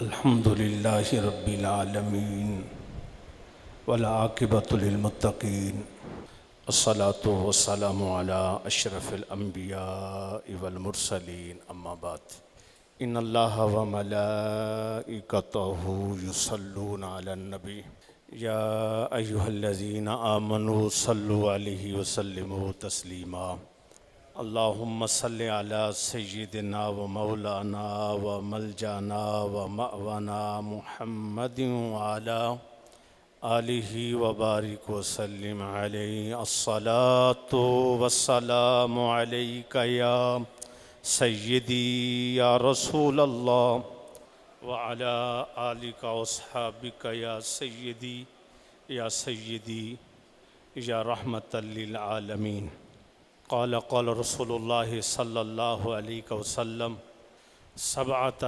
الحمد للہ رب العالمین والعاقبۃ للمتقین الصلاۃ والسلام علی اشرف الانبیاء والمرسلین اما بعد ان اللہ وملائکتہ یصلون علی النبی یا ایہا الذین آمنوا صلوا علیہ وسلموا تسلیما اللہم صلی علی سیدنا و مولانا و ملجانا و مأوانا محمد وعلی آلہ و بارک وسلم علیہ الصلاۃ والسلام علیک یا سیدی یا رسول اللہ وعلی آلک و اصحابک یا سیدی یا رحمت للعالمین قال رسول اللہ صلی اللہ علیہ وسلم سبعۃ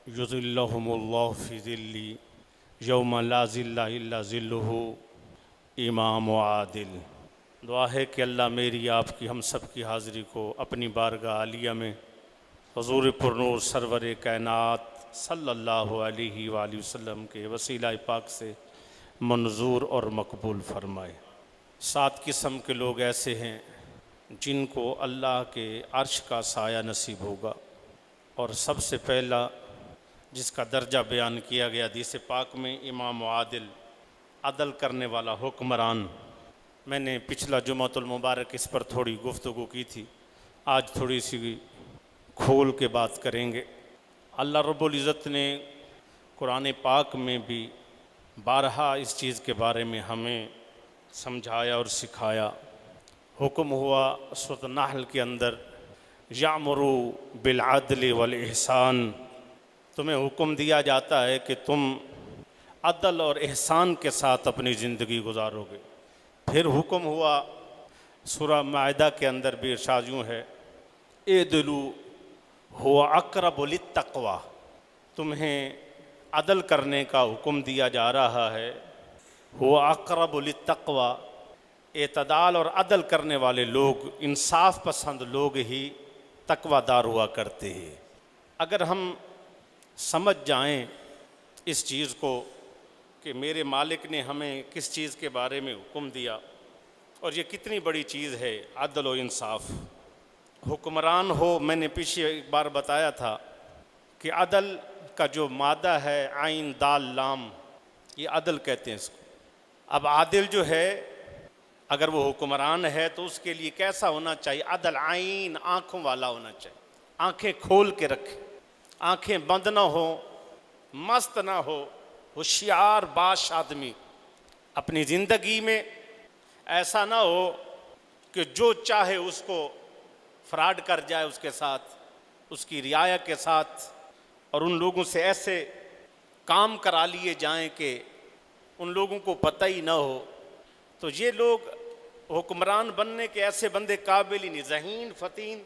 یظلہم اللہ فی ظلہ یوم لا ظل الا ظلہ امام عادل۔ دعا ہے کہ اللہ میری آپ کی ہم سب کی حاضری کو اپنی بارگاہ عالیہ میں حضور پرنور سرور کائنات صلی اللہ علیہ وآلہ وسلم کے وسیلہ پاک سے منظور اور مقبول فرمائے۔ 7 قسم کے لوگ ایسے ہیں جن کو اللہ کے عرش کا سایہ نصیب ہوگا، اور سب سے پہلا جس کا درجہ بیان کیا گیا حدیث پاک میں امام عادل، عدل کرنے والا حکمران۔ میں نے پچھلا جمعۃ المبارک اس پر تھوڑی گفتگو کی تھی، آج تھوڑی سی کھول کے بات کریں گے۔ اللہ رب العزت نے قرآن پاک میں بھی بارہا اس چیز کے بارے میں ہمیں سمجھایا اور سکھایا۔ حکم ہوا سورۃ النحل کے اندر یامروا بالعدل والاحسان، تمہیں حکم دیا جاتا ہے کہ تم عدل اور احسان کے ساتھ اپنی زندگی گزارو گے۔ پھر حکم ہوا سورہ مائدہ کے اندر بھی ارشاد یوں ہے اعدلوا هو اقرب للتقوی، تمہیں عدل کرنے کا حکم دیا جا رہا ہے۔ هو اقرب للتقوی، اعتدال اور عدل کرنے والے لوگ، انصاف پسند لوگ ہی تقوی دار ہوا کرتے ہیں۔ اگر ہم سمجھ جائیں اس چیز کو کہ میرے مالک نے ہمیں کس چیز کے بارے میں حکم دیا، اور یہ کتنی بڑی چیز ہے عدل و انصاف۔ حکمران ہو، میں نے پیچھے ایک بار بتایا تھا کہ عدل کا جو مادہ ہے عین دال لام، یہ عدل کہتے ہیں اس کو۔ اب عادل جو ہے اگر وہ حکمران ہے تو اس کے لیے کیسا ہونا چاہیے؟ عدل عین، آنکھوں والا ہونا چاہیے، آنکھیں کھول کے رکھے، آنکھیں بند نہ ہو، مست نہ ہو، ہوشیار باش آدمی۔ اپنی زندگی میں ایسا نہ ہو کہ جو چاہے اس کو فراڈ کر جائے اس کے ساتھ، اس کی رعایا کے ساتھ، اور ان لوگوں سے ایسے کام کرا لیے جائیں کہ ان لوگوں کو پتہ ہی نہ ہو۔ تو یہ لوگ حکمران بننے کے ایسے بندے قابل ہی نہیں، ذہین فتین۔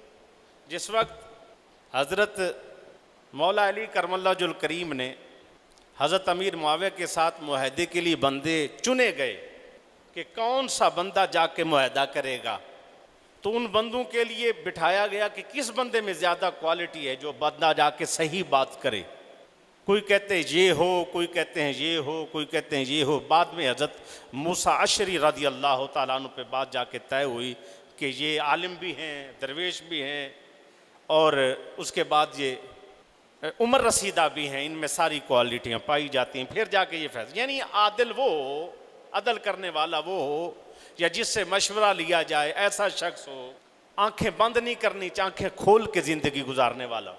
جس وقت حضرت مولا علی کرم اللہ وجہ الکریم نے حضرت امیر معاویہ کے ساتھ معاہدے کے لیے بندے چنے گئے کہ کون سا بندہ جا کے معاہدہ کرے گا، تو ان بندوں کے لیے بٹھایا گیا کہ کس بندے میں زیادہ کوالٹی ہے جو بندہ جا کے صحیح بات کرے۔ کوئی کہتے ہیں یہ ہو، کوئی کہتے ہیں یہ ہو، کوئی کہتے ہیں یہ ہو۔ بعد میں حضرت موسیٰ اشعری رضی اللہ تعالیٰ عنہ پہ بات جا کے طے ہوئی کہ یہ عالم بھی ہیں، درویش بھی ہیں، اور اس کے بعد یہ عمر رسیدہ بھی ہیں، ان میں ساری کوالٹیاں پائی جاتی ہیں۔ پھر جا کے یہ فیصلہ، یعنی عادل وہ ہو، عدل کرنے والا وہ ہو، یا جس سے مشورہ لیا جائے ایسا شخص ہو، آنکھیں بند نہیں کرنی چاہیے، آنکھیں کھول کے زندگی گزارنے والا،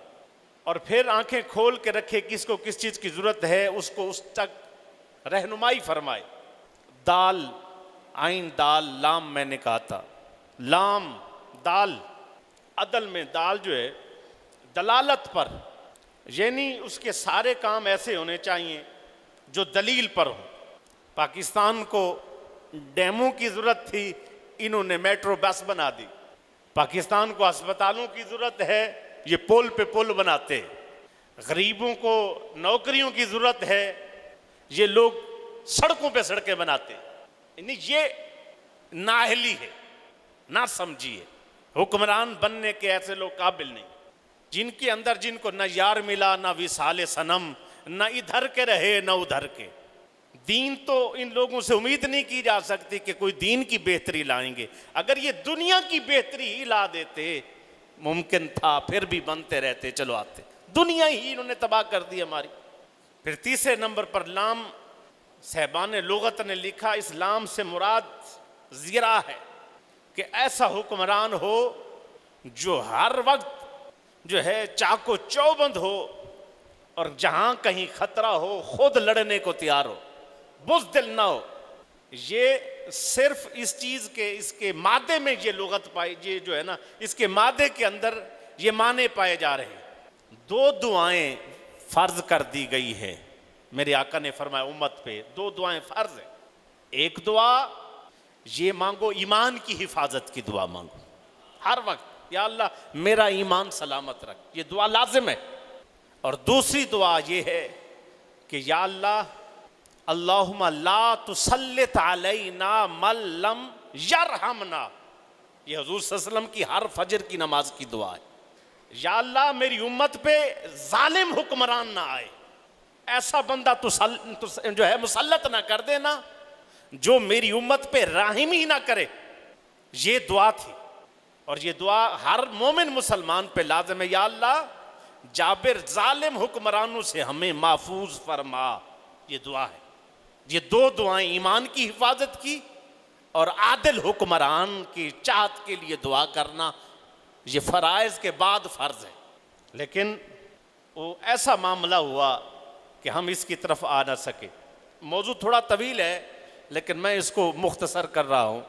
اور پھر آنکھیں کھول کے رکھے کس کو کس چیز کی ضرورت ہے، اس کو اس تک رہنمائی فرمائے۔ دال عین دال لام، میں نے کہا تھا لام دال، عدل میں دال جو ہے دلالت پر، یعنی اس کے سارے کام ایسے ہونے چاہیے جو دلیل پر ہوں۔ پاکستان کو ڈیموں کی ضرورت تھی، انہوں نے میٹرو بس بنا دی۔ پاکستان کو ہسپتالوں کی ضرورت ہے، یہ پل پہ پل بناتے۔ غریبوں کو نوکریوں کی ضرورت ہے، یہ لوگ سڑکوں پہ سڑکیں بناتے۔ یعنی یہ نااہلی ہے، نہ سمجھیے۔ حکمران بننے کے ایسے لوگ قابل نہیں، جن کے اندر جن کو نہ یار ملا، نہ وصال صنم، نہ ادھر کے رہے نہ ادھر کے. دین تو ان لوگوں سے امید نہیں کی جا سکتی کہ کوئی دین کی بہتری لائیں گے. اگر یہ دنیا کی بہتری ہی لا دیتے ممکن تھا پھر بھی بنتے رہتے, چلو آتے. دنیا ہی انہوں نے تباہ کر دی ہماری. پھر تیسرے نمبر پر لام صاحبان لغت نے لکھا اس لام سے مراد زیرہ ہے کہ ایسا حکمران ہو جو ہر وقت جو ہے چاقو چوبند ہو اور جہاں کہیں خطرہ ہو خود لڑنے کو تیار ہو, بزدل نہ ہو. یہ صرف اس چیز کے اس کے مادے میں یہ لغت پائی, یہ جو ہے نا اس کے مادے کے اندر یہ معنی پائے جا رہے ہیں. 2 دعائیں فرض کر دی گئی ہے میرے آقا نے فرمایا امت پہ 2 دعائیں فرض ہیں. ایک دعا یہ مانگو ایمان کی حفاظت کی دعا مانگو ہر وقت, یا اللہ میرا ایمان سلامت رکھ, یہ دعا لازم ہے. اور دوسری دعا یہ ہے کہ یا اللہ اللہم لا تسلط علینا من لم یرحمنا, یہ حضور صلی اللہ علیہ وسلم کی ہر فجر کی نماز کی دعا ہے. یا اللہ میری امت پہ ظالم حکمران نہ آئے, ایسا بندہ جو ہے مسلط نہ کر دینا جو میری امت پہ رحم ہی نہ کرے. یہ دعا تھی اور یہ دعا ہر مومن مسلمان پہ لازم ہے. یا اللہ جابر ظالم حکمرانوں سے ہمیں محفوظ فرما, یہ دعا ہے. یہ 2 دعائیں ایمان کی حفاظت کی اور عادل حکمران کی چاہت کے لیے دعا کرنا, یہ فرائض کے بعد فرض ہے. لیکن وہ ایسا معاملہ ہوا کہ ہم اس کی طرف آ نہ سکے. موضوع تھوڑا طویل ہے لیکن میں اس کو مختصر کر رہا ہوں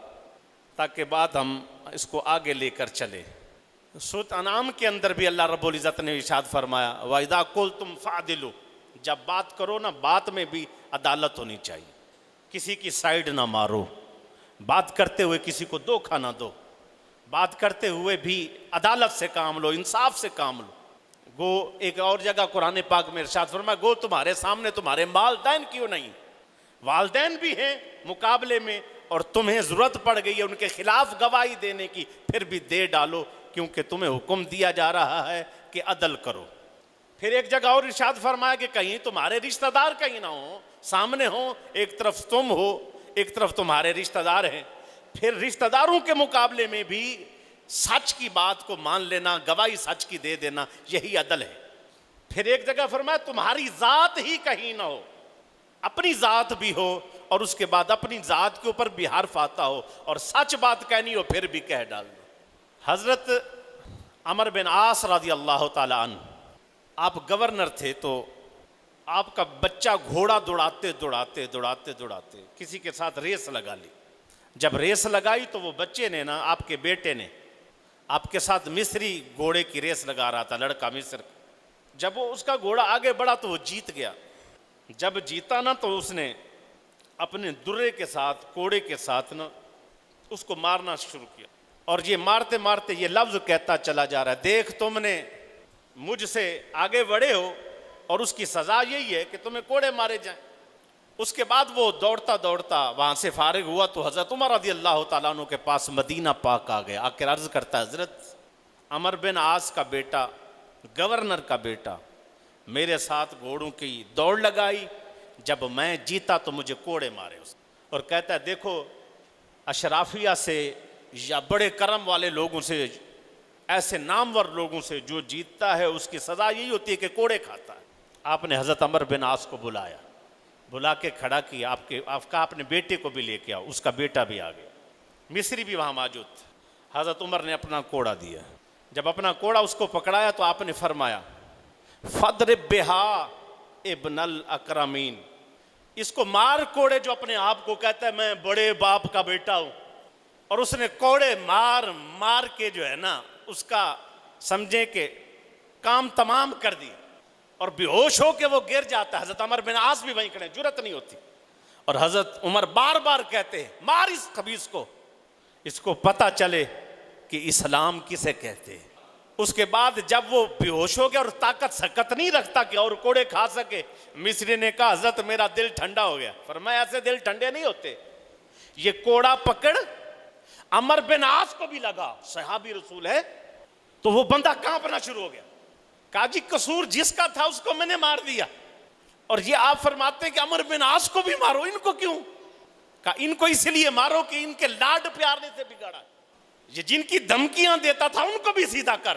تاکہ بعد ہم اس کو آگے لے کر چلیں. سورۃ انعام کے اندر بھی اللہ رب العزت نے ارشاد فرمایا وَإِذَا قُلْتُمْ فَعْدِلُوا, جب بات کرو نا بات میں بھی عدالت ہونی چاہیے, کسی کی سائیڈ نہ مارو, بات کرتے ہوئے کسی کو دھوکہ نہ دو, بات کرتے ہوئے بھی عدالت سے کام لو, انصاف سے کام لو. گو ایک اور جگہ قرآن پاک میں ارشاد فرمایا گو تمہارے سامنے تمہارے والدین کیوں نہیں, والدین بھی ہیں مقابلے میں اور تمہیں ضرورت پڑ گئی ہے ان کے خلاف گواہی دینے کی, پھر بھی دے ڈالو کیونکہ تمہیں حکم دیا جا رہا ہے کہ عدل کرو. پھر ایک جگہ اور ارشاد فرمایا کہ کہیں تمہارے رشتہ دار کہیں نہ ہوں, سامنے ہوں, ایک طرف تم ہو ایک طرف تمہارے رشتہ دار ہیں, پھر رشتہ داروں کے مقابلے میں بھی سچ کی بات کو مان لینا, گواہی سچ کی دے دینا, یہی عدل ہے. پھر ایک جگہ فرمایا تمہاری ذات ہی کہیں نہ ہو, اپنی ذات بھی ہو اور اس کے بعد اپنی ذات کے اوپر بھی حرف آتا ہو اور سچ بات کہنی ہو پھر بھی کہہ ڈال دو. حضرت عمر بن عاص رضی اللہ تعالی عنہ, آپ گورنر تھے تو آپ کا بچہ گھوڑا دوڑاتے کسی کے ساتھ ریس لگا لی. جب ریس لگائی تو وہ بچے نے نا آپ کے بیٹے نے آپ کے ساتھ مصری گھوڑے کی ریس لگا رہا تھا, لڑکا مصر. جب وہ اس کا گھوڑا آگے بڑھا تو وہ جیت گیا. جب جیتا نا تو اس نے اپنے درے کے ساتھ کوڑے کے ساتھ نا اس کو مارنا شروع کیا اور یہ مارتے مارتے یہ لفظ کہتا چلا جا رہا ہے دیکھ تم نے مجھ سے آگے بڑھے ہو اور اس کی سزا یہی ہے کہ تمہیں کوڑے مارے جائیں. اس کے بعد وہ دوڑتا دوڑتا وہاں سے فارغ ہوا تو حضرت عمر رضی اللہ تعالیٰ عنہ کے پاس مدینہ پاک آ گیا. آ کر عرض کرتا ہے حضرت عمر بن عاص کا بیٹا, گورنر کا بیٹا میرے ساتھ گھوڑوں کی دوڑ لگائی, جب میں جیتا تو مجھے کوڑے مارے اس. اور کہتا ہے دیکھو اشرافیہ سے یا بڑے کرم والے لوگوں سے, ایسے نامور لوگوں سے جو جیتتا ہے اس کی سزا یہی ہوتی ہے کہ کوڑے کھاتا ہے. آپ نے حضرت عمر بن عاص کو بلایا, بلا کے کھڑا کیا, آپ کا اپنے بیٹے کو بھی لے کے آؤ. اس کا بیٹا بھی آ گیا, مصری بھی وہاں موجود تھا. حضرت عمر نے اپنا کوڑا دیا, جب اپنا کوڑا اس کو پکڑایا تو آپ نے فرمایا فضرب بہا ابن الاکرمین, اس کو مار کوڑے جو اپنے آپ کو کہتا ہے میں بڑے باپ کا بیٹا ہوں. اور اس نے کوڑے مار مار کے جو ہے نا اس کا سمجھے کہ کام تمام کر دی اور بے ہوش ہو کے وہ گر جاتا ہے. حضرت عمر بن عاص بھی وہیں کھڑے, جرت نہیں ہوتی. اور حضرت عمر بار بار کہتے ہیں مار اس خبیث کو, اس کو پتہ چلے کہ اسلام کسے کہتے ہیں. اس کے بعد جب وہ بے ہوش ہو گیا اور طاقت سکت نہیں رکھتا کہ اور کوڑے کھا سکے, مصری نے کہا حضرت میرا دل ٹھنڈا ہو گیا. فرمایا ایسے دل ٹھنڈے نہیں ہوتے. یہ کوڑا پکڑ عمر بن عاص کو بھی لگا, صحابی رسول ہے, تو وہ بندہ کانپنا شروع ہو گیا. کہا جی قصور جس کا تھا اس کو میں نے مار دیا, اور یہ آپ فرماتے ہیں کہ عمرو بن عاص کو بھی مارو، ان کو کیوں؟ کہا ان کو اس لیے مارو کہ ان کے لاڈ پیارنے سے بگڑا، یہ جن کی دھمکیاں دیتا تھا ان کو بھی سیدھا کر۔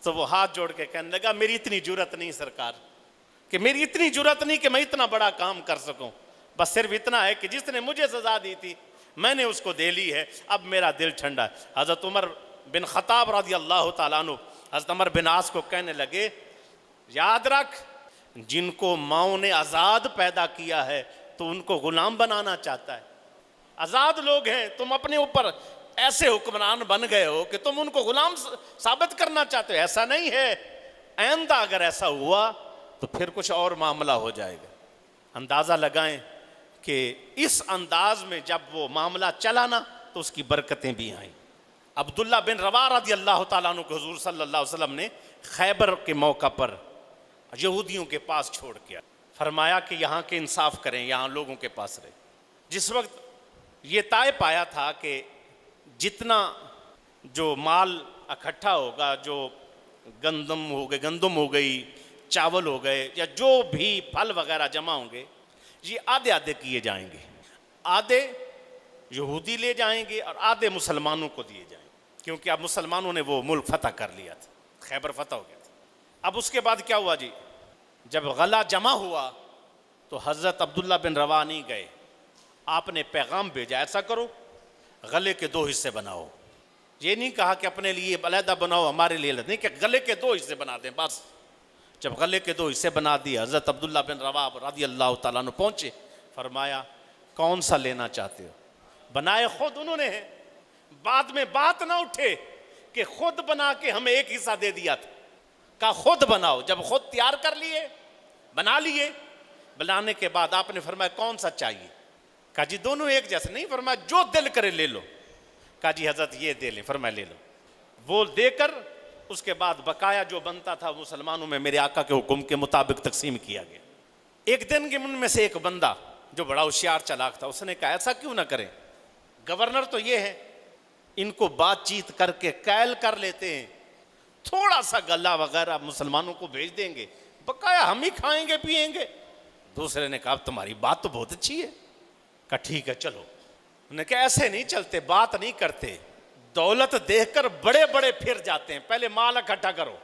تو وہ ہاتھ جوڑ کے کہنے لگا میری اتنی جرت نہیں سرکار، کہ میری اتنی جرت نہیں کہ میں اتنا بڑا کام کر سکوں، بس صرف اتنا ہے کہ جس نے مجھے سزا دی تھی میں نے اس کو دے لی ہے، اب میرا دل ٹھنڈا ہے۔ حضرت عمر بن خطاب رضی اللہ تعالیٰ عنہ حضرت عمر بن عاص کو کہنے لگے یاد رکھ جن کو ماؤں نے آزاد پیدا کیا ہے تو ان کو غلام بنانا چاہتا ہے، آزاد لوگ ہیں، تم اپنے اوپر ایسے حکمران بن گئے ہو کہ تم ان کو غلام ثابت کرنا چاہتے ہو، ایسا نہیں ہے، آئندہ اگر ایسا ہوا تو پھر کچھ اور معاملہ ہو جائے گا۔ اندازہ لگائیں کہ اس انداز میں جب وہ معاملہ چلا نا تو اس کی برکتیں بھی آئیں۔ عبداللہ بن رواح رضی اللہ تعالیٰ عنہ کو حضور صلی اللہ علیہ وسلم نے خیبر کے موقع پر یہودیوں کے پاس چھوڑ کیا، فرمایا کہ یہاں کے انصاف کریں، یہاں لوگوں کے پاس رہے۔ جس وقت یہ طے پایا تھا کہ جتنا جو مال اکٹھا ہوگا، جو گندم ہو گئی، چاول ہو گئے، یا جو بھی پھل وغیرہ جمع ہوں گے، یہ آدھے آدھے کیے جائیں گے، آدھے یہودی لے جائیں گے اور آدھے مسلمانوں کو دیے جائیں گے، کیونکہ اب مسلمانوں نے وہ ملک فتح کر لیا تھا، خیبر فتح ہو گیا تھا۔ اب اس کے بعد کیا ہوا جی، جب غلہ جمع ہوا تو حضرت عبداللہ بن رواح نہیں گئے، آپ نے پیغام بھیجا ایسا کرو غلے کے 2 حصے بناؤ، یہ نہیں کہا کہ اپنے لیے علیحدہ بناؤ ہمارے لیے نہیں، کہ غلے کے 2 حصے بنا دیں بس۔ جب غلے کے 2 حصے بنا دیے حضرت عبداللہ بن رواح رضی اللہ تعالیٰ عنہ پہنچے، فرمایا کون سا لینا چاہتے ہو؟ بنائے خود انہوں نے ہیں، بعد میں بات نہ اٹھے کہ خود بنا کے ہمیں ایک حصہ دے دیا تھا، کہا خود بناؤ۔ جب خود تیار کر لیے، بنا لیے، بنانے کے بعد آپ نے فرمایا کون سا چاہیے؟ کہا جی دونوں ایک جیسے نہیں، فرمایا جو دل کرے لے لو۔ کہا جی حضرت یہ دے لیں، فرمایا لے لو۔ وہ دے کر اس کے بعد بقایا جو بنتا تھا مسلمانوں میں میرے آقا کے حکم کے مطابق تقسیم کیا گیا۔ ایک دن کے ان میں سے ایک بندہ جو بڑا ہوشیار چالاک تھا، اس نے کہا ایسا کیوں نہ کریں، گورنر تو یہ ہے، ان کو بات چیت کر کے قائل کر لیتے ہیں، تھوڑا سا غلہ وغیرہ مسلمانوں کو بھیج دیں گے، بقایا ہم ہی کھائیں گے پیئیں گے۔ دوسرے نے کہا تمہاری بات تو بہت اچھی ہے۔ کہا ٹھیک ہے چلو۔ انہوں نے کہا ایسے نہیں چلتے، بات نہیں کرتے، دولت دیکھ کر بڑے بڑے پھر جاتے ہیں، پہلے مال اکٹھا کرو۔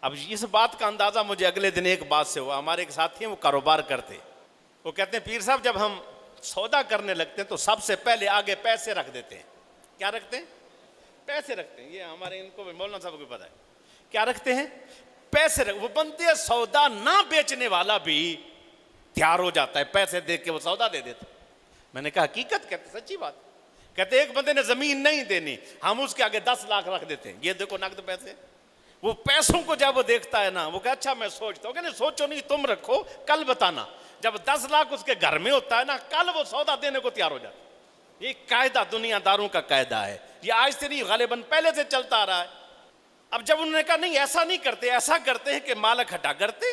اب اس بات کا اندازہ مجھے اگلے دن ایک بات سے ہوا، ہمارے ایک ساتھی ہیں وہ کاروبار کرتے، وہ کہتے ہیں پیر صاحب جب ہم سودا کرنے لگتے ہیں تو سب سے پہلے آگے پیسے رکھ دیتے ہیں۔ کیا رکھتے ہیں؟ پیسے رکھتے ہیں۔ یہ ہمارے ان کو مولانا صاحب کو پتہ ہے کیا رکھتے ہیں، پیسے وہ بندے سودا نہ بیچنے والا بھی تیار ہو جاتا ہے، پیسے دے کے وہ سودا دے دیتا۔ میں نے کہا حقیقت کہتے، سچی بات کہتے، ایک بندے نے زمین نہیں دینی، ہم اس کے آگے 10 لاکھ رکھ دیتے ہیں، یہ دیکھو نقد پیسے۔ وہ پیسوں کو جب وہ دیکھتا ہے نا، وہ کہا اچھا میں سوچتا ہوں، کہ نہیں سوچو نہیں، تم رکھو کل بتانا۔ جب 10 لاکھ اس کے گھر میں ہوتا ہے نا، کل وہ سودا دینے کو تیار ہو جاتا ہے۔ یہ قاعدہ دنیا داروں کا قاعدہ ہے، یہ آج سے نہیں، غالباً پہلے سے چلتا آ رہا ہے۔ اب جب انہوں نے کہا نہیں ایسا نہیں کرتے، ایسا کرتے ہیں کہ مال اکٹھا کرتے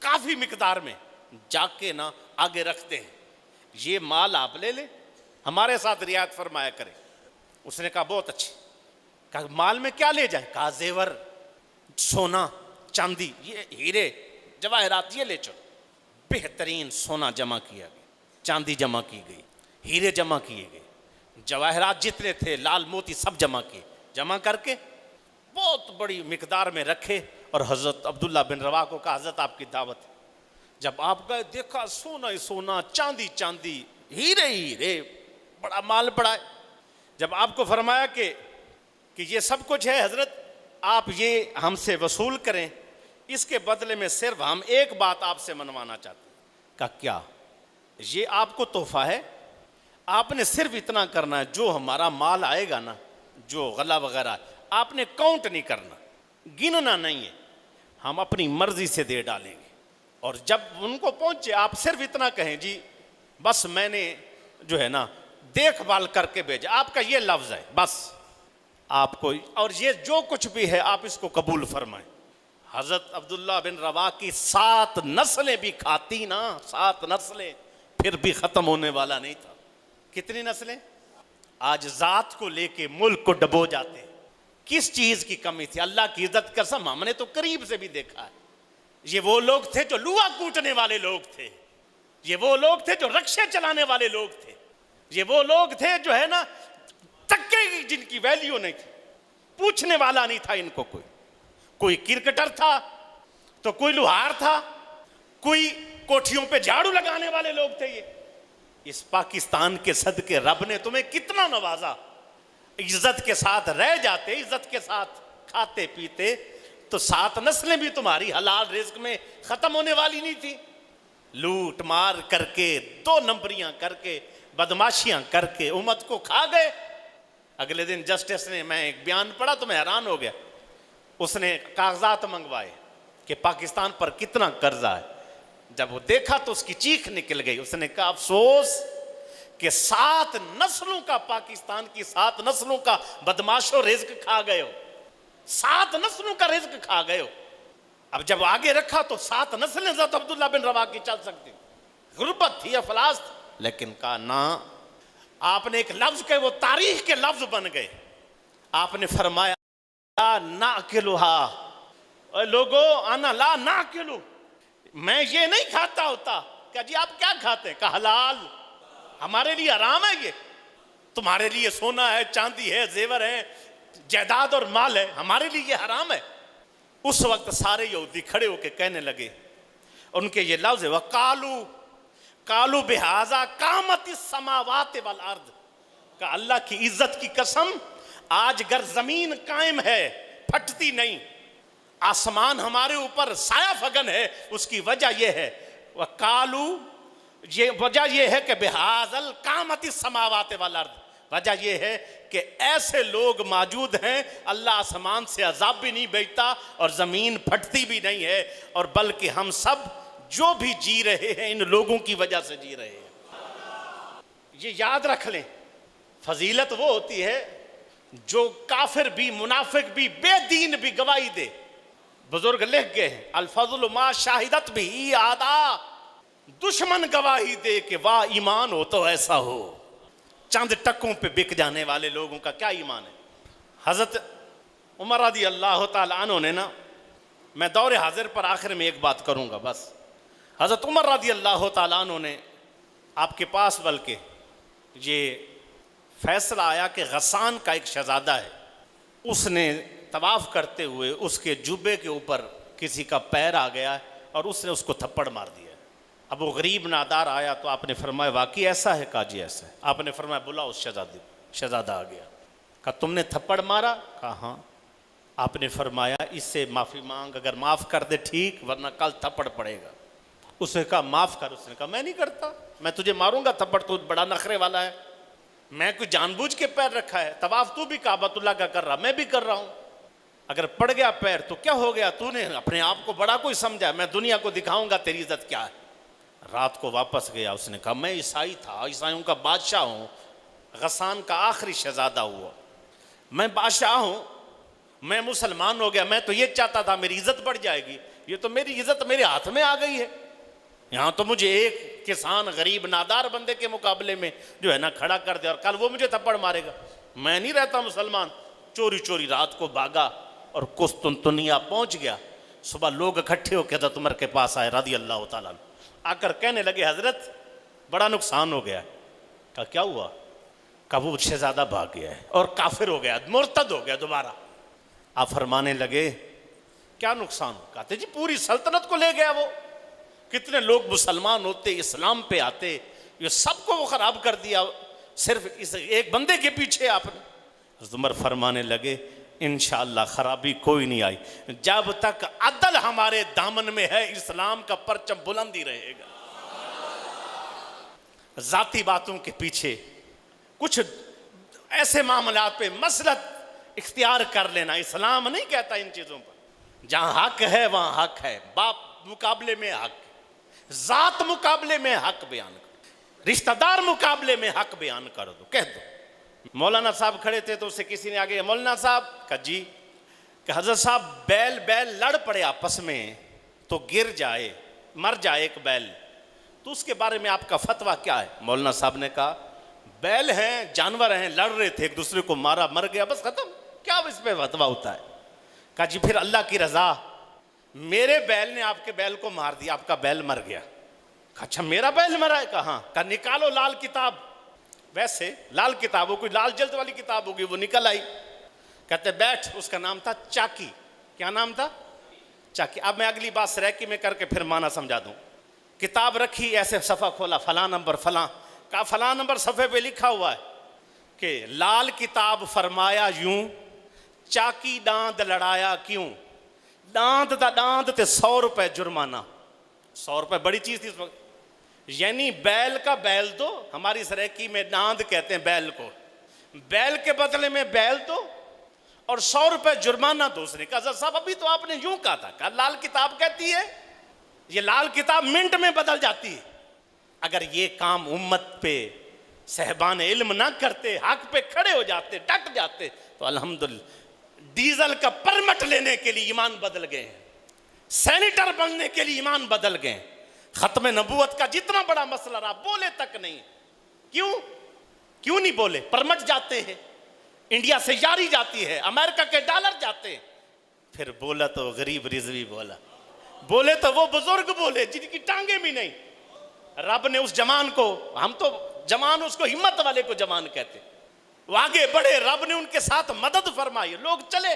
کافی مقدار میں، جا کے نا آگے رکھتے ہیں، یہ مال آپ لے لیں، ہمارے ساتھ رعایت فرمایا کرے۔ اس نے کہا بہت اچھی۔ کہا مال میں کیا لے جائیں؟ کہا زیور، سونا چاندی، یہ ہیرے جواہرات یہ لے چلو۔ بہترین سونا جمع کیا گیا، چاندی جمع کی گئی، ہیرے جمع کیے گئے، جواہرات جتنے تھے لال موتی سب جمع کیے، جمع کر کے بہت بڑی مقدار میں رکھے، اور حضرت عبداللہ بن رواح کو کہا حضرت آپ کی دعوت ہے۔ جب آپ گئے دیکھا سونا ہی سونا، چاندی چاندی، ہیرے ہیرے، بڑا مال پڑا ہے۔ جب آپ کو فرمایا کہ یہ سب کچھ ہے حضرت، آپ یہ ہم سے وصول کریں، اس کے بدلے میں صرف ہم ایک بات آپ سے منوانا چاہتے ہیں۔ کہا کیا؟ یہ آپ کو تحفہ ہے، آپ نے صرف اتنا کرنا ہے، جو ہمارا مال آئے گا نا، جو غلہ وغیرہ، آپ نے کاؤنٹ نہیں کرنا، گننا نہیں ہے، ہم اپنی مرضی سے دے ڈالیں گے۔ اور جب ان کو پہنچے آپ صرف اتنا کہیں جی بس میں نے جو ہے نا دیکھ بھال کر کے بھیجا، آپ کا یہ لفظ ہے بس آپ کو، اور یہ جو کچھ بھی ہے آپ اس کو قبول فرمائیں۔ حضرت عبداللہ بن رواح کی 7 نسلیں بھی کھاتی نا، 7 نسلیں، پھر بھی ختم ہونے والا نہیں تھا۔ کتنی نسلیں؟ آج ذات کو لے کے ملک کو ڈبو جاتے ہیں۔ کس چیز کی کمی تھی؟ اللہ کی عزت قسم ہم نے تو قریب سے بھی دیکھا ہے، یہ وہ لوگ تھے جو لوا کوٹنے والے لوگ تھے، یہ وہ لوگ تھے جو رکشے چلانے والے لوگ تھے، یہ وہ لوگ تھے جو ہے نا تکے کی جن کی ویلیو نہیں تھی، پوچھنے والا نہیں تھا ان کو کوئی کرکٹر تھا تو کوئی لوہار تھا، کوئی کوٹھیوں پہ جھاڑو لگانے والے لوگ تھے۔ یہ اس پاکستان کے صدقے رب نے تمہیں کتنا نوازا، عزت کے ساتھ رہ جاتے، عزت کے ساتھ کھاتے پیتے تو 7 نسلیں بھی تمہاری حلال رزق میں ختم ہونے والی نہیں تھی۔ لوٹ مار کر کے 2 نمبریاں کر کے بدماشیاں کر کے امت کو کھا گئے۔ اگلے دن جسٹس نے، میں ایک بیان پڑھا تو میں حیران ہو گیا، اس نے کاغذات منگوائے کہ پاکستان پر کتنا قرضہ ہے، جب وہ دیکھا تو اس کی چیخ نکل گئی، اس نے کہا افسوس کہ 7 نسلوں کا، پاکستان کی 7 نسلوں کا بدماشو رزق کھا گئے ہو، 7 نسلوں کا رزق کھا گئے ہو۔ اب جب آگے رکھا تو 7 نسلیں حضرت عبداللہ بن رواحہ کی چل سکتی، غربت تھی، افلاس تھی، لیکن کہا نہ، آپ نے ایک لفظ کہے وہ تاریخ کے لفظ بن گئے، آپ نے فرمایا لا ناکلھا، اے لوگو انا لا ناکلو، میں یہ نہیں کھاتا ہوتا۔ کہ جی آپ کیا کھاتے ہیں؟ کہ حلال، ہمارے لیے حرام ہے، یہ تمہارے لیے سونا ہے، چاندی ہے، زیور ہے، جائیداد اور مال ہے، ہمارے لیے یہ حرام ہے۔ اس وقت سارے یہودی کھڑے ہو کے کہنے لگے، ان کے یہ لفظ ہے قالوا بہذا قامت السماوات والارض، کہ اللہ کی عزت کی قسم آج گر زمین قائم ہے، پھٹتی نہیں، آسمان ہمارے اوپر سایہ فگن ہے، اس کی وجہ یہ ہے، وقالوا، یہ وجہ یہ ہے کہ بہذا قامت السماوات والارض، وجہ یہ ہے کہ ایسے لوگ موجود ہیں، اللہ آسمان سے عذاب بھی نہیں بھیجتا اور زمین پھٹتی بھی نہیں ہے، اور بلکہ ہم سب جو بھی جی رہے ہیں ان لوگوں کی وجہ سے جی رہے ہیں۔ یہ یاد رکھ لیں، فضیلت وہ ہوتی ہے جو کافر بھی، منافق بھی، بے دین بھی گواہی دے۔ بزرگ لکھ گئے ہیں الفضل ما شاہدت بھی آدھا، دشمن گواہی دے کہ واہ ایمان ہو تو ایسا ہو۔ چند ٹکوں پہ بک جانے والے لوگوں کا کیا ایمان ہے؟ حضرت عمر رضی اللہ تعالیٰ عنہ نے نا، میں دور حاضر پر آخر میں ایک بات کروں گا بس، حضرت عمر رضی اللہ تعالیٰ عنہ نے آپ کے پاس بلکہ یہ فیصلہ آیا کہ غسان کا ایک شہزادہ ہے، اس نے طواف کرتے ہوئے اس کے جبے کے اوپر کسی کا پیر آ گیا اور اس نے اس کو تھپڑ مار دیا۔ اب وہ غریب نادار آیا تو آپ نے فرمایا واقعی ایسا ہے؟ کہا جی ایسا ہے۔ آپ نے فرمایا بلا اس شہزادے کو۔ شہزادہ آ گیا، کہا تم نے تھپڑ مارا؟ کہا ہاں۔ آپ نے فرمایا اس سے معافی مانگ، اگر معاف کر دے ٹھیک، ورنہ کل تھپڑ پڑے گا۔ اس نے کہا معاف کر، اس نے کہا میں نہیں کرتا، میں تجھے ماروں گا تھپڑ، تو بڑا نخرے والا ہے، میں کوئی جان بوجھ کے پیر رکھا ہے، طواف تو بھی کعبۃ اللہ کا کر رہا، میں بھی کر رہا ہوں، اگر پڑ گیا پیر تو کیا ہو گیا؟ تو نے اپنے آپ کو بڑا کوئی سمجھا، میں دنیا کو دکھاؤں گا تیری عزت کیا ہے۔ رات کو واپس گیا، اس نے کہا میں عیسائی تھا، عیسائیوں کا بادشاہ ہوں، غسان کا آخری شہزادہ ہوا، میں بادشاہ ہوں، میں مسلمان ہو گیا، میں تو یہ چاہتا تھا میری عزت بڑھ جائے گی، یہ تو میری عزت میرے ہاتھ میں آ گئی ہے، یہاں تو مجھے ایک کسان غریب نادار بندے کے مقابلے میں جو ہے نا کھڑا کر دے اور کل وہ مجھے تھپڑ مارے گا، میں نہیں رہتا مسلمان۔ چوری چوری رات کو بھاگا اور قسطنطنیہ پہنچ گیا۔ صبح لوگ اکٹھے ہو کے حضرت عمر کے پاس آئے رضی اللہ تعالیٰ عنہ، آ کر کہنے لگے حضرت بڑا نقصان ہو گیا ہے۔ کہا کیا ہوا؟ کہا وہ شہزادہ بھاگ گیا ہے اور کافر ہو گیا، مرتد ہو گیا دوبارہ۔ آپ فرمانے لگے کیا نقصان؟ کہتے جی پوری سلطنت کو لے گیا وہ، کتنے لوگ مسلمان ہوتے، اسلام پہ آتے، یہ سب کو وہ خراب کر دیا صرف اس ایک بندے کے پیچھے آپ نے۔ حضرت عمر فرمانے لگے انشاءاللہ خرابی کوئی نہیں آئی، جب تک عدل ہمارے دامن میں ہے اسلام کا پرچم بلند ہی رہے گا۔ ذاتی باتوں کے پیچھے کچھ ایسے معاملات پہ مسلط اختیار کر لینا اسلام نہیں کہتا ان چیزوں پر۔ جہاں حق ہے وہاں حق ہے، باپ مقابلے میں حق، ذات مقابلے میں حق بیان کرو، رشتہ دار مقابلے میں حق بیان کر دو، کہہ دو۔ مولانا صاحب کھڑے تھے تو اسے کسی نے آگے مولانا صاحب کہا جی، کہ حضرت صاحب بیل لڑ پڑے آپس میں تو گر جائے، مر جائے ایک بیل، تو اس کے بارے میں آپ کا فتویٰ کیا ہے؟ مولانا صاحب نے کہا بیل ہیں، جانور ہیں، لڑ رہے تھے، ایک دوسرے کو مارا، مر گیا، بس ختم، کیا اس پہ فتویٰ ہوتا ہے؟ کہا جی پھر اللہ کی رضا میرے بیل نے آپ کے بیل کو مار دیا, آپ کا بیل مر گیا. اچھا میرا بیل مرا ہے, کہاں؟ کہا نکالو لال کتاب. ویسے لال کتاب ہو, کوئی لال جلد والی کتاب ہوگی, وہ نکل آئی. کہتے بیٹھ, اس کا نام تھا چاکی. کیا نام تھا؟ چاکی. اب میں اگلی بات سریکی میں کر کے پھر معنی سمجھا دوں. کتاب رکھی, ایسے صفحہ کھولا, فلاں نمبر فلاں. کہا فلاں نمبر صفحے پہ لکھا ہوا ہے کہ لال کتاب فرمایا یوں, چاکی ڈاند لڑایا کیوں. ڈاند دا ڈاند تے 100 روپے جرمانہ. 100 روپے بڑی چیز تھی اس وقت. یعنی بیل کا بیل دو, ہماری سریکی میں ڈاند کہتے ہیں بیل کو, بیل کے بدلے میں بیل دو اور 100 روپے جرمانہ دو. اس نے کہا صاحب ابھی تو آپ نے یوں کہا تھا. کہا لال کتاب کہتی ہے, یہ لال کتاب منٹ میں بدل جاتی ہے. اگر یہ کام امت پہ صاحبان علم نہ کرتے, حق پہ کھڑے ہو جاتے, ڈٹ جاتے, تو الحمدللہ ڈیزل کا پرمٹ لینے کے لیے ایمان بدل گئے ہیں, سینیٹر بننے کے لیے ایمان بدل گئے. ختم نبوت کا جتنا بڑا مسئلہ رہا, بولے تک نہیں. کیوں نہیں بولے؟ پرمٹ جاتے ہیں, انڈیا سے یاری جاتی ہے, امریکہ کے ڈالر جاتے ہیں. پھر بولا تو غریب رضوی بولا, بولے تو وہ بزرگ بولے جن کی ٹانگیں بھی نہیں. رب نے اس جوان کو, ہم تو جوان اس کو ہمت والے کو جوان کہتے, وہ آگے بڑھے, رب نے ان کے ساتھ مدد فرمائی, لوگ چلے.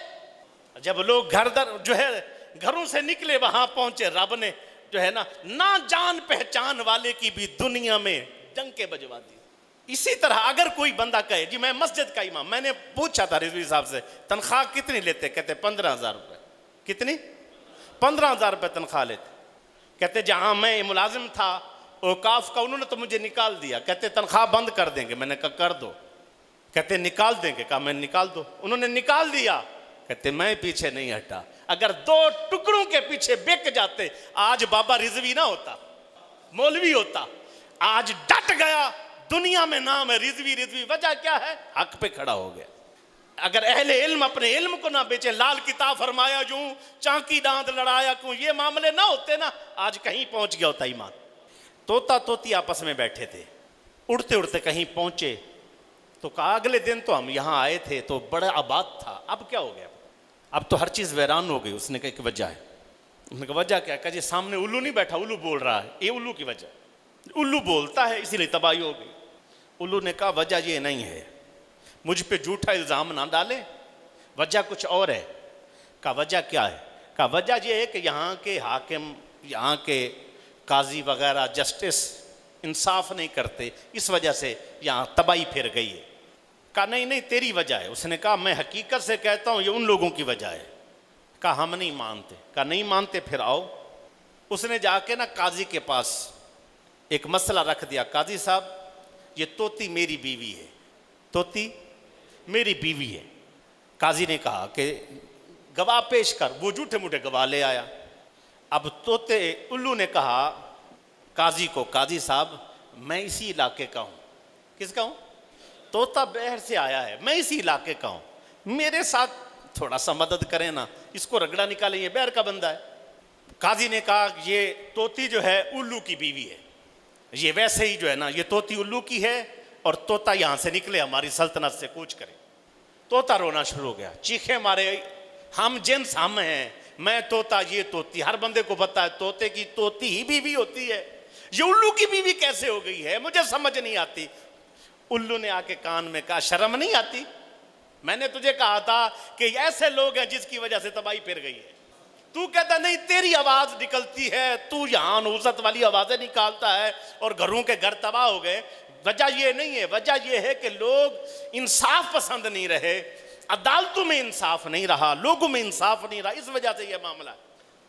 جب لوگ گھروں سے نکلے وہاں پہنچے, رب نے جو ہے نا جان پہچان والے کی بھی دنیا میں ڈنکے بجوا دی. اسی طرح اگر کوئی بندہ کہے جی میں مسجد کا امام, میں نے پوچھا تھا رضوی صاحب سے تنخواہ کتنی لیتے, کہتے 15,000 روپے. کتنی؟ 15,000 روپے تنخواہ لیتے. کہتے جہاں میں ملازم تھا اوقاف کا, انہوں نے تو مجھے نکال دیا, کہتے تنخواہ بند کر دیں گے. میں نے کہا کر دو. کہتے نکال دیں گے. کہا میں نکال دو. انہوں نے نکال دیا. کہتے میں پیچھے نہیں ہٹا. اگر 2 ٹکڑوں کے پیچھے بک جاتے, آج بابا رضوی نہ ہوتا, مولوی ہوتا. آج ڈٹ گیا, دنیا میں نام ہے رضوی. رضوی وجہ کیا ہے؟ حق پہ کھڑا ہو گیا. اگر اہل علم اپنے علم کو نہ بیچے, لال کتاب فرمایا یوں, چاکی ڈاند لڑایا کیوں, یہ معاملے نہ ہوتے نا, آج کہیں پہنچ گیا ہوتا ایمان. طوطا طوطی آپس میں بیٹھے تھے, اڑتے اڑتے کہیں پہنچے تو کہا اگلے دن تو ہم یہاں آئے تھے تو بڑا آباد تھا, اب کیا ہو گیا؟ اب تو ہر چیز ویران ہو گئی. اس نے کہا کہ وجہ ہے. اس نے کہا وجہ کیا؟ کہا جی سامنے الو نہیں بیٹھا, الو بول رہا ہے, یہ الو کی وجہ, الو بولتا ہے اسی لیے تباہی ہو گئی. الو نے کہا وجہ یہ نہیں ہے, مجھ پہ جھوٹا الزام نہ ڈالے, وجہ کچھ اور ہے. کہا وجہ کیا ہے؟ کہا وجہ یہ ہے کہ یہاں کے حاکم, یہاں کے قاضی وغیرہ جسٹس انصاف نہیں کرتے, اس وجہ سے یہاں تباہی پھر گئی ہے. کہا نہیں تیری وجہ ہے. اس نے کہا میں حقیقت سے کہتا ہوں یہ ان لوگوں کی وجہ ہے. کہا ہم نہیں مانتے. کہا نہیں مانتے پھر آؤ. اس نے جا کے نا قاضی کے پاس ایک مسئلہ رکھ دیا, قاضی صاحب یہ طوطی میری بیوی ہے, طوطی میری بیوی ہے. قاضی نے کہا کہ گواہ پیش کر. وہ جھوٹے موٹے گواہ لے آیا. اب الو نے کہا قاضی کو, قاضی صاحب میں اسی علاقے کا ہوں. کس کا ہوں؟ طوطا بہر سے آیا ہے, میں اسی علاقے کا ہوں, میرے ساتھ تھوڑا سا مدد کریں نا, اس کو رگڑا نکالیں, یہ بہر کا بندہ ہے. قاضی نے کہا یہ طوطی جو ہے الو کی بیوی ہے, یہ ویسے ہی جو ہے نا یہ طوطی الو کی ہے, اور طوطا یہاں سے نکلے ہماری سلطنت سے کوچ کرے. طوطا رونا شروع ہو گیا, چیخے مارے, ہم جنس ہم ہیں, میں طوطا یہ طوطی. ہر بندے کو پتا ہے طوطے کی طوطی ہی بیوی ہوتی ہے, یہ الو کی بیوی کیسے ہو گئی ہے, مجھے سمجھ نہیں آتی. الو نے آ کے کان میں کہا شرم نہیں آتی, میں نے تجھے کہا تھا کہ ایسے لوگ ہیں جس کی وجہ سے تباہی پھر گئی ہے. تو کہتا نہیں تیری آواز نکلتی ہے, تو یہاں نوزت والی آوازیں نکالتا ہے اور گھروں کے گھر تباہ ہو گئے. وجہ یہ نہیں ہے, وجہ یہ ہے کہ لوگ انصاف پسند نہیں رہے, عدالتوں میں انصاف نہیں رہا, لوگوں میں انصاف نہیں رہا, اس وجہ سے یہ معاملہ.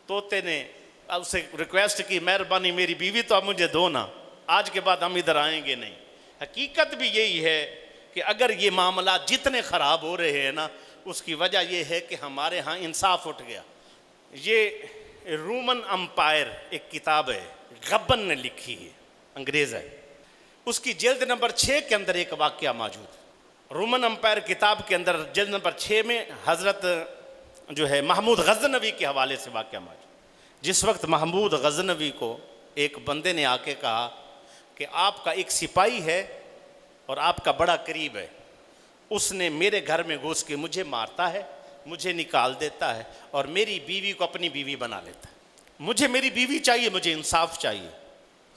طوطے نے اسے ریکویسٹ کی مہربانی میری بیوی تو اب مجھے دو نا, آج کے بعد ہم ادھر آئیں گے نہیں. حقیقت بھی یہی ہے کہ اگر یہ معاملات جتنے خراب ہو رہے ہیں نا, اس کی وجہ یہ ہے کہ ہمارے ہاں انصاف اٹھ گیا. یہ رومن امپائر ایک کتاب ہے, غبن نے لکھی ہے, انگریز ہے, اس کی جلد نمبر 6 کے اندر ایک واقعہ موجود ہے. رومن امپائر کتاب کے اندر جلد نمبر 6 میں حضرت جو ہے محمود غزنوی کے حوالے سے واقعہ موجود. جس وقت محمود غزنوی کو ایک بندے نے آ کے کہا کہ آپ کا ایک سپاہی ہے اور آپ کا بڑا قریب ہے, اس نے میرے گھر میں گھس کے مجھے مارتا ہے, مجھے نکال دیتا ہے اور میری بیوی کو اپنی بیوی بنا لیتا ہے. مجھے میری بیوی چاہیے, مجھے انصاف چاہیے.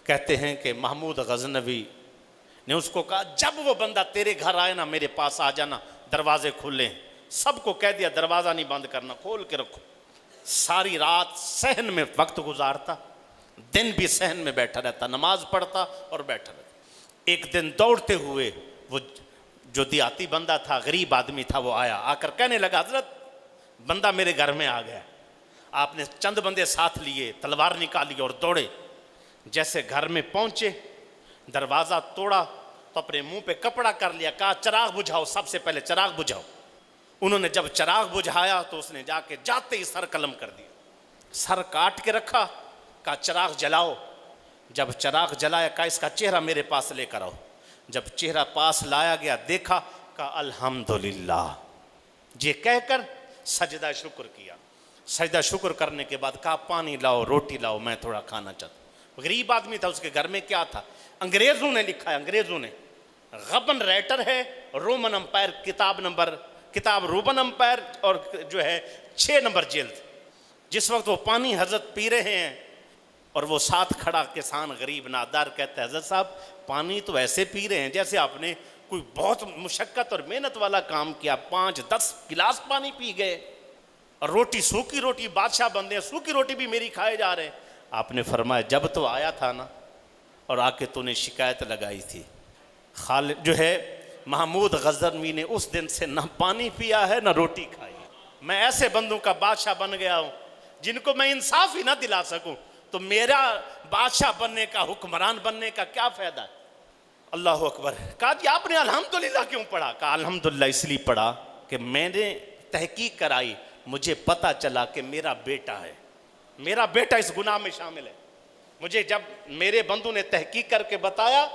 کہتے ہیں کہ محمود غزنوی نے اس کو کہا جب وہ بندہ تیرے گھر آئے نا میرے پاس آ جانا, دروازے کھلے ہیں. سب کو کہہ دیا دروازہ نہیں بند کرنا, کھول کے رکھو. ساری رات صحن میں وقت گزارتا, دن بھی صحن میں بیٹھا رہتا, نماز پڑھتا اور بیٹھا رہتا. ایک دن دوڑتے ہوئے وہ جو دیہاتی بندہ تھا, غریب آدمی تھا, وہ آیا. آ کر کہنے لگا حضرت بندہ میرے گھر میں آ گیا. آپ نے چند بندے ساتھ لیے, تلوار نکالی اور دوڑے. جیسے گھر میں پہنچے, دروازہ توڑا تو اپنے منہ پہ کپڑا کر لیا, کہا چراغ بجھاؤ, سب سے پہلے چراغ بجھاؤ. انہوں نے جب چراغ بجھایا تو اس نے جا کے جاتے ہی سر قلم کر دیا, سر کاٹ کے رکھا. کہا چراغ جلاؤ. جب چراغ جلایا کہا اس کا چہرہ میرے پاس لے کر آؤ. جب چہرہ پاس لایا گیا, دیکھا, کہا الحمدللہ. یہ کہہ کر سجدہ شکر کیا. سجدہ شکر کرنے کے بعد کہا پانی لاؤ, روٹی لاؤ, میں تھوڑا کھانا چاہتا ہوں. غریب آدمی تھا, اس کے گھر میں کیا تھا, انگریزوں نے لکھا ہے, انگریزوں نے. غبن رائٹر ہے, رومن امپائر کتاب رومن امپائر اور جو ہے 6 نمبر جلد. جس وقت وہ پانی حضرت پی رہے ہیں اور وہ ساتھ کھڑا کسان غریب نادار کہتا ہے حضرت صاحب پانی تو ایسے پی رہے ہیں جیسے آپ نے کوئی بہت مشقت اور محنت والا کام کیا, 5-10 گلاس پانی پی گئے. اور روٹی سوکھی روٹی, بادشاہ بندے ہیں, سوکھی روٹی بھی میری کھائے جا رہے ہیں. آپ نے فرمایا جب تو آیا تھا نا اور آ کے تو نے شکایت لگائی تھی. خالد جو ہے محمود غزنوی نے اس دن سے نہ پانی پیا ہے نہ روٹی کھائی. میں ایسے بندوں کا بادشاہ بن گیا ہوں جن کو میں انصاف ہی نہ دلا سکوں, تو میرا بادشاہ بننے کا, حکمران بننے کا کیا فائدہ ہے. اللہ اکبر. کہا جی آپ نے الحمدللہ کیوں پڑھا؟ کہا الحمدللہ اس لیے پڑھا کہ میں نے تحقیق کرائی, مجھے پتہ چلا کہ میرا بیٹا ہے, میرا بیٹا اس گناہ میں شامل ہے. مجھے جب میرے بندوں نے تحقیق کر کے بتایا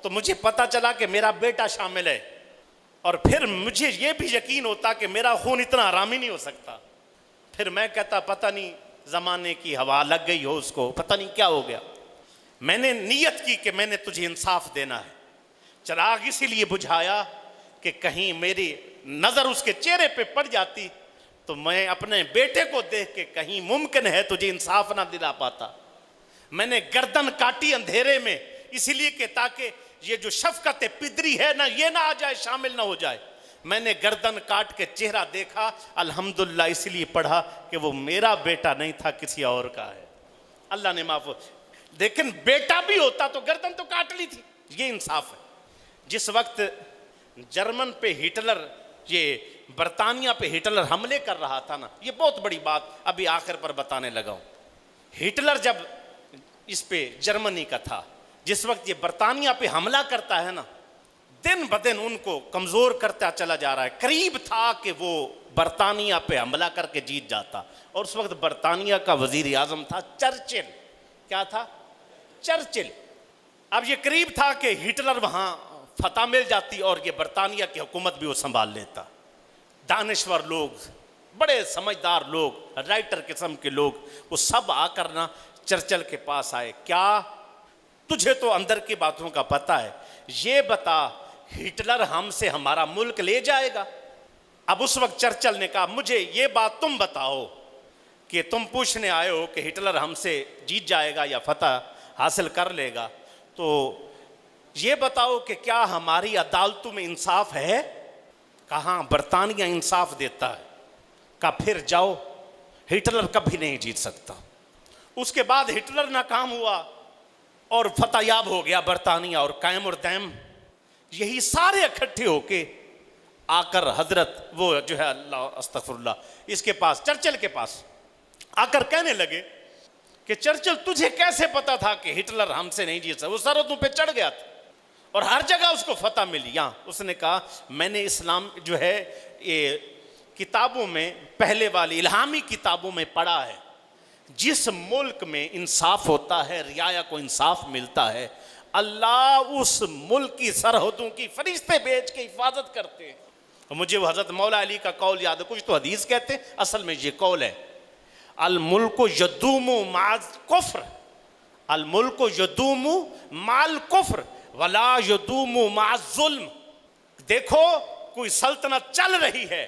تو مجھے پتہ چلا کہ میرا بیٹا شامل ہے. اور پھر مجھے یہ بھی یقین ہوتا کہ میرا خون اتنا حرام ہی نہیں ہو سکتا. پھر میں کہتا پتہ نہیں زمانے کی ہوا لگ گئی ہو اس کو, پتہ نہیں کیا ہو گیا. میں نے نیت کی کہ میں نے تجھے انصاف دینا ہے. چراغ اسی لیے بجھایا کہ کہیں میری نظر اس کے چہرے پہ پڑ جاتی تو میں اپنے بیٹے کو دیکھ کے کہیں ممکن ہے تجھے انصاف نہ دلا پاتا. میں نے گردن کاٹی اندھیرے میں اسی لیے کہ تاکہ یہ جو شفقت پدری ہے نا یہ نہ آ جائے, شامل نہ ہو جائے. میں نے گردن کاٹ کے چہرہ دیکھا, الحمدللہ اس لیے پڑھا کہ وہ میرا بیٹا نہیں تھا, کسی اور کا ہے. اللہ نے معاف. لیکن بیٹا بھی ہوتا تو گردن تو کاٹ لی تھی. یہ انصاف ہے. جس وقت جرمن پہ ہٹلر, یہ برطانیہ پہ ہٹلر حملے کر رہا تھا نا, یہ بہت بڑی بات ابھی آخر پر بتانے لگا ہوں. ہٹلر جب اس پہ جرمنی کا تھا, جس وقت یہ برطانیہ پہ حملہ کرتا ہے نا, دن بدن ان کو کمزور کرتا چلا جا رہا ہے. قریب تھا کہ وہ برطانیہ پہ حملہ کر کے جیت جاتا. اور اس وقت برطانیہ کا وزیر اعظم تھا چرچل. کیا تھا؟ چرچل. اب یہ قریب تھا کہ ہٹلر وہاں فتح مل جاتی اور یہ برطانیہ کی حکومت بھی وہ سنبھال لیتا. دانشور لوگ, بڑے سمجھدار لوگ, رائٹر قسم کے لوگ, وہ سب آ کر نا چرچل کے پاس آئے. کیا تجھے تو اندر کی باتوں کا پتہ ہے, یہ بتا ہٹلر ہم سے ہمارا ملک لے جائے گا؟ اب اس وقت چرچل نے کہا مجھے یہ بات تم بتاؤ کہ تم پوچھنے آئے ہو کہ ہٹلر ہم سے جیت جائے گا یا فتح حاصل کر لے گا, تو یہ بتاؤ کہ کیا ہماری عدالتوں میں انصاف ہے؟ کہاں برطانیہ انصاف دیتا ہے. کہا پھر جاؤ, ہٹلر کبھی نہیں جیت سکتا. اس کے بعد ہٹلر ناکام ہوا اور فتح یاب ہو گیا برطانیہ, اور قائم اور دائم یہی سارے اکٹھے ہو کے آ کر حضرت وہ جو ہے اللہ استغفر اللہ اس کے پاس, چرچل کے پاس آ کر کہنے لگے کہ چرچل تجھے کیسے پتا تھا کہ ہٹلر ہم سے نہیں جیت سکتا؟ وہ سرحدوں پہ چڑھ گیا تھا اور ہر جگہ اس کو فتح ملی. یہاں اس نے کہا میں نے اسلام جو ہے یہ کتابوں میں, پہلے والی الہامی کتابوں میں پڑھا ہے, جس ملک میں انصاف ہوتا ہے, رعایا کو انصاف ملتا ہے, اللہ اس ملک کی سرحدوں کی فرشتے بھیج کے حفاظت کرتے ہیں. مجھے وہ حضرت مولا علی کا قول یاد ہے, کچھ تو حدیث کہتے ہیں, اصل میں یہ قول ہے, الملک یدوم مع الکفر, الملک یدوم مع الکفر ولا یدوم مع الظلم. دیکھو کوئی سلطنت چل رہی ہے,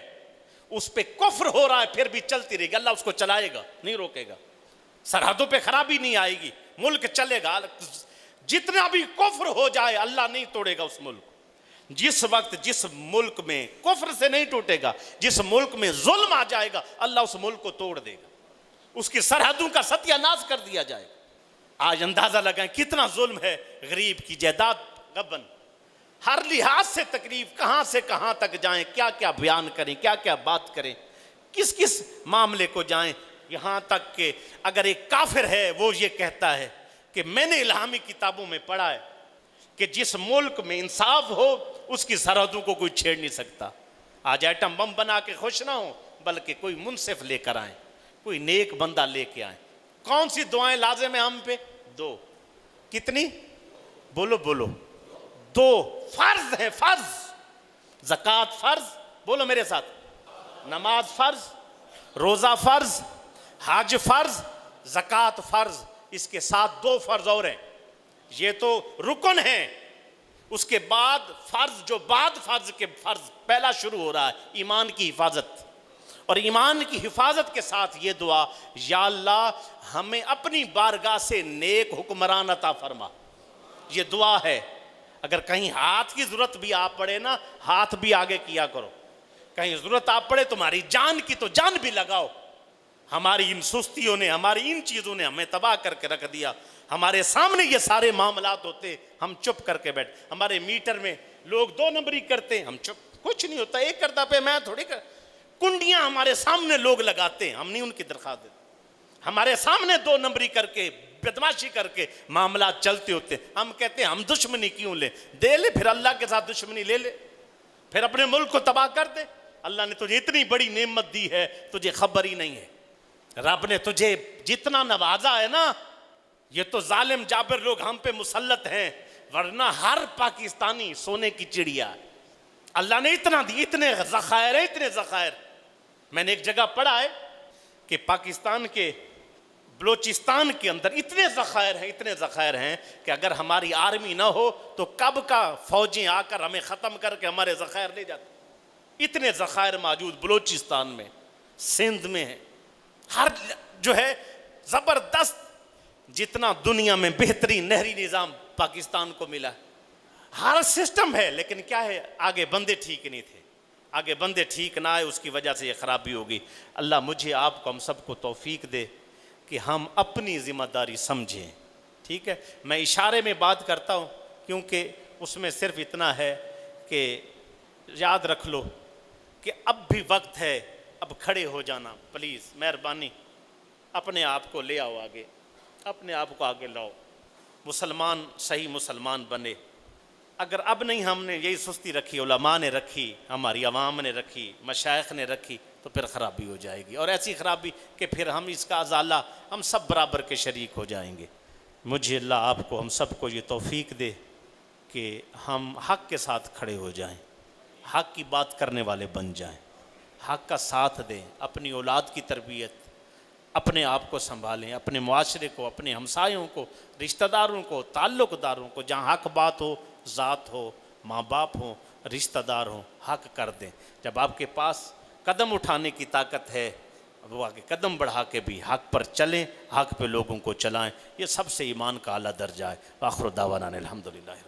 اس پہ کفر ہو رہا ہے پھر بھی چلتی رہے گی, اللہ اس کو چلائے گا, نہیں روکے گا. سرحدوں پہ خرابی نہیں آئے گی, ملک چلے گا. جتنا بھی کفر ہو جائے اللہ نہیں توڑے گا اس ملک. جس وقت جس ملک میں کفر سے نہیں ٹوٹے گا, جس ملک میں ظلم آ جائے گا, اللہ اس ملک کو توڑ دے گا, اس کی سرحدوں کا ستیہ ناش کر دیا جائے گا. آج اندازہ لگائیں کتنا ظلم ہے, غریب کی جائیداد غبن, ہر لحاظ سے تکلیف, کہاں سے کہاں تک جائیں, کیا کیا بیان کریں, کیا کیا بات کریں, کس کس معاملے کو جائیں. یہاں تک کہ اگر ایک کافر ہے وہ یہ کہتا ہے کہ میں نے الہامی کتابوں میں پڑھا ہے کہ جس ملک میں انصاف ہو اس کی سرحدوں کو کوئی چھیڑ نہیں سکتا. آج ایٹم بم بنا کے خوش نہ ہو, بلکہ کوئی منصف لے کر آئیں, کوئی نیک بندہ لے کے آئیں. کون سی دعائیں لازم ہیں ہم پہ؟ 2. کتنی؟ بولو بولو. 2 فرض ہیں, فرض. زکوٰۃ فرض, بولو میرے ساتھ. نماز فرض, روزہ فرض, حج فرض, زکوٰۃ فرض. اس کے ساتھ 2 فرض اور ہیں, یہ تو رکن ہیں. اس کے بعد فرض, جو بعد فرض کے فرض پہلا شروع ہو رہا ہے, ایمان کی حفاظت. اور ایمان کی حفاظت کے ساتھ یہ دعا, یا اللہ ہمیں اپنی بارگاہ سے نیک حکمران عطا فرما. یہ دعا ہے. اگر کہیں ہاتھ کی ضرورت بھی آپ پڑے نا, ہاتھ بھی آگے کیا کرو. کہیں ضرورت آپ پڑے تمہاری جان کی تو جان بھی لگاؤ. ہماری ان سستیوں نے, ہماری ان چیزوں نے ہمیں تباہ کر کے رکھ دیا. ہمارے سامنے یہ سارے معاملات ہوتے, ہم چپ کر کے بیٹھ. ہمارے میٹر میں لوگ 2 نمبری کرتے ہیں, ہم چپ, کچھ نہیں ہوتا. ایک کرتا پہ میں تھوڑی کر. کنڈیاں ہمارے سامنے لوگ لگاتے ہیں, ہم نہیں ان کی درخواست دیتے. ہمارے سامنے 2 نمبری کر کے, بدماشی کر کے معاملات چلتے ہوتے ہیں. ہم کہتے ہیں ہم دشمنی کیوں لیں؟ دے لے, پھر اللہ کے ساتھ دشمنی لے لے, پھر اپنے ملک کو تباہ کر دے. اللہ نے تجھے اتنی بڑی نعمت دی ہے, تجھے خبر ہی نہیں ہے. رب نے تجھے جتنا نوازا ہے نا, یہ تو ظالم جابر لوگ ہم پہ مسلط ہیں, ورنہ ہر پاکستانی سونے کی چڑیا ہے. اللہ نے اتنا دی, اتنے ذخائر ہیں, اتنے ذخائر. میں نے ایک جگہ پڑھا ہے کہ پاکستان کے بلوچستان کے اندر اتنے ذخائر ہیں, اتنے ذخائر ہیں کہ اگر ہماری آرمی نہ ہو تو کب کا فوجیں آ کر ہمیں ختم کر کے ہمارے ذخائر لے جاتے. اتنے ذخائر موجود بلوچستان میں, سندھ میں ہیں. ہر جو ہے زبردست, جتنا دنیا میں بہترین نہری نظام پاکستان کو ملا, ہر سسٹم ہے. لیکن کیا ہے, آگے بندے ٹھیک نہیں تھے. آگے بندے ٹھیک نہ آئے, اس کی وجہ سے یہ خرابی ہوگی. اللہ مجھے آپ کو, ہم سب کو توفیق دے کہ ہم اپنی ذمہ داری سمجھیں. ٹھیک ہے, میں اشارے میں بات کرتا ہوں کیونکہ اس میں صرف اتنا ہے کہ یاد رکھ لو کہ اب بھی وقت ہے, اب کھڑے ہو جانا پلیز, مہربانی. اپنے آپ کو لے آؤ آگے, اپنے آپ کو آگے لاؤ. مسلمان صحیح مسلمان بنے. اگر اب نہیں ہم نے یہی سستی رکھی, علماء نے رکھی, ہماری عوام نے رکھی, مشائخ نے رکھی, تو پھر خرابی ہو جائے گی. اور ایسی خرابی کہ پھر ہم اس کا ازالہ ہم سب برابر کے شریک ہو جائیں گے. مجھے اللہ آپ کو, ہم سب کو یہ توفیق دے کہ ہم حق کے ساتھ کھڑے ہو جائیں, حق کی بات کرنے والے بن جائیں, حق کا ساتھ دیں, اپنی اولاد کی تربیت, اپنے آپ کو سنبھالیں, اپنے معاشرے کو, اپنے ہمسایوں کو, رشتہ داروں کو, تعلق داروں کو, جہاں حق بات ہو, ذات ہو, ماں باپ ہوں, رشتہ دار ہوں, حق کر دیں. جب آپ کے پاس قدم اٹھانے کی طاقت ہے, وہ آگے قدم بڑھا کے بھی حق پر چلیں, حق پہ لوگوں کو چلائیں. یہ سب سے ایمان کا اعلیٰ درجہ ہے. آخر دعوانا الحمدللہ.